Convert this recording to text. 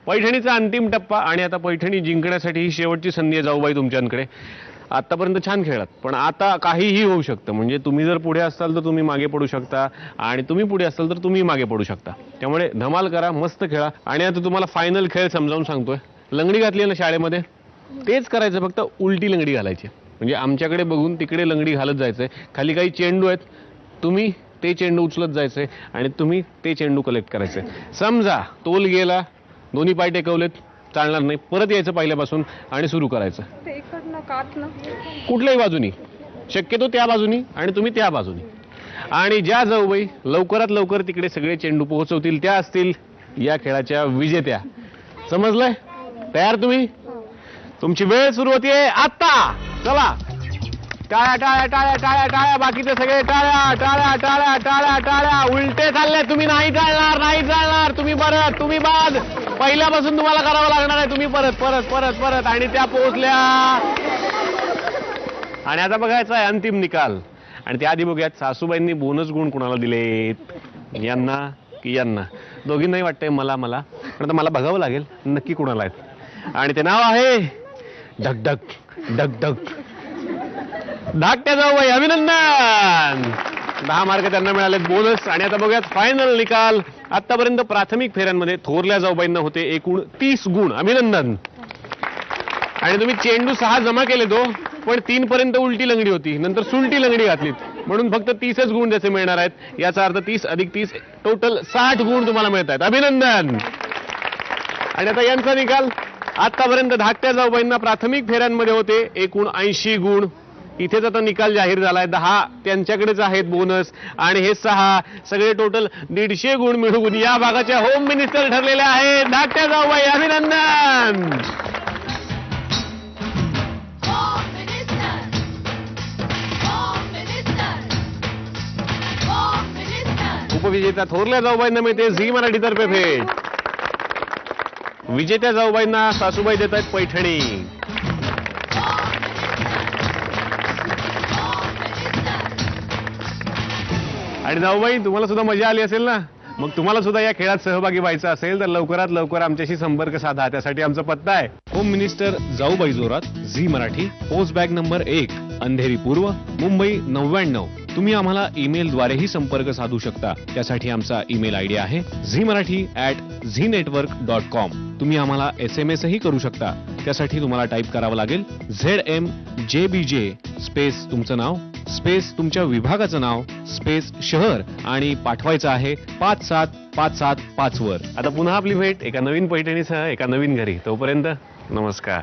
पैठणीचा अंतिम टप्पा आणि आता पैठणी जिंकण्यासाठी ही शेवटची संधी आहे जाऊबाई तुमच्याकडे. आतापर्यंत छान खेळलात पण आता काहीही होऊ शकतं. म्हणजे तुम्ही जर पुढे असाल तर तुम्ही मागे पडू शकता आणि तुम्ही पुढे असाल तर तुम्ही मागे पडू शकता. त्यामुळे धमाल करा, मस्त खेळा. आणि आता तुम्हाला फायनल खेळ समजावून सांगतोय. लंगडी घातली ना शाळेमध्ये, तेच करायचं, फक्त उलटी लंगडी घालायची. म्हणजे आमच्याकडे बघून तिकडे लंगडी घालत जायचंय. खाली काही चेंडू आहेत, तुम्ही ते चेंडू उचलत जायचे आणि तुम्ही ते चेंडू कलेक्ट करायचे. समजा तोल गेला, दोन्ही पाय टेकवलेत, चालणार नाही. परत यायचं पहिल्यापासून आणि सुरू करायचं. कुठल्याही बाजूनी, शक्यतो त्या बाजूनी आणि तुम्ही त्या बाजूनी. आणि ज्या जाऊबाई लवकरात लवकर तिकडे सगळे चेंडू पोहोचवतील त्या असतील या खेळाच्या विजेत्या. समजलंय? तयार तुम्ही? तुमची वेळ सुरू होतीये आता. चला, टाळ्या टाळ्या टाळ्या टाळ्या टाळ्या. बाकीचे सगळे टाळ्या टाळ्या टाळ्या टाळ्या टाळ्या. उलटे चालले, तुम्ही नाही चालणार, नाही चालणार. तुम्ही परत, तुम्ही बाद. पहिल्यापासून तुम्हाला करावं लागणार आहे. तुम्ही परत परत परत परत. आणि त्या पोहोचल्या. आणि आता बघायचा आहे अंतिम निकाल. आणि त्याआधी बघूयात सासूबाईंनी बोनस गुण कुणाला दिलेत, यांना की यांना. दोघींनाही वाटतंय मला मला पण आता मला बघावं लागेल नक्की कुणाला आहेत. आणि ते नाव आहे ढकढक ढकढक. धाकट्या जाऊबाई, अभिनंदन. 10 मार्क त्यांना मिळाले बोनस. आणि आता बघूयात फायनल निकाल. आतापर्यंत प्राथमिक फेऱ्यांमध्ये थोरल्या जाऊबाईंना होते एकूण 30 गुण. अभिनंदन. आणि तुम्ही चेंडू 6 जमा केले तो, पण 3 पर्यंत उलटी लंगडी होती, नंतर सुलटी लंगडी घातलीत, म्हणून फक्त 30च गुण त्याचे मिळणार आहेत. याचा अर्थ 30 अधिक 30 टोटल 60 गुण तुम्हाला मिळत आहेत. अभिनंदन. आणि आता यांचा निकाल. आतापर्यंत धाकट्या जाऊबाईंना प्राथमिक फेऱ्यांमध्ये होते एकूण 80 गुण. इथेच आता निकाल जाहीर झालाय. 10 त्यांच्याकडेच आहेत बोनस आणि हे 6 सगळे टोटल 150 गुण मिळवून या भागाच्या होम मिनिस्टर ठरलेल्या आहेत धाकट्या जाऊबाई. अभिनंदन. उपविजेत्या थोरल्या जाऊबाईंना मिळते झी मराठीतर्फे भेट. विजेत्या जाऊबाईंना सासूबाई देत आहेत पैठणी. आणि जाऊबाई, तुम्हाला सुद्धा मजा आली असेल ना? मग तुम्हाला सुद्धा या खेळात सहभागी व्हायचं असेल तर लवकरात लवकर आमच्याशी संपर्क साधा. त्यासाठी आमचा पत्ता आहे home minister Jaubai Jorat, Zee Marathi, post bag number 1, Andheri पूर्व, मुंबई 99. तुम्ही आम्हाला ईमेलद्वारेही संपर्क साधू शकता. त्यासाठी आमचा ईमेल आयडी आहे zmarathi@znetwork.com. तुम्ही आम्हाला SMS ही करू शकता. त्यासाठी तुम्हाला टाईप करावं लागेल ZMJBJ स्पेस तुमचं नाव स्पेस तुमच्या विभागाचं नाव स्पेस शहर आणि पाठवायचं आहे 57575 वर. आता पुन्हा आपली भेट एका नवीन पैठणीसह एका नवीन घरी. तोपर्यंत नमस्कार.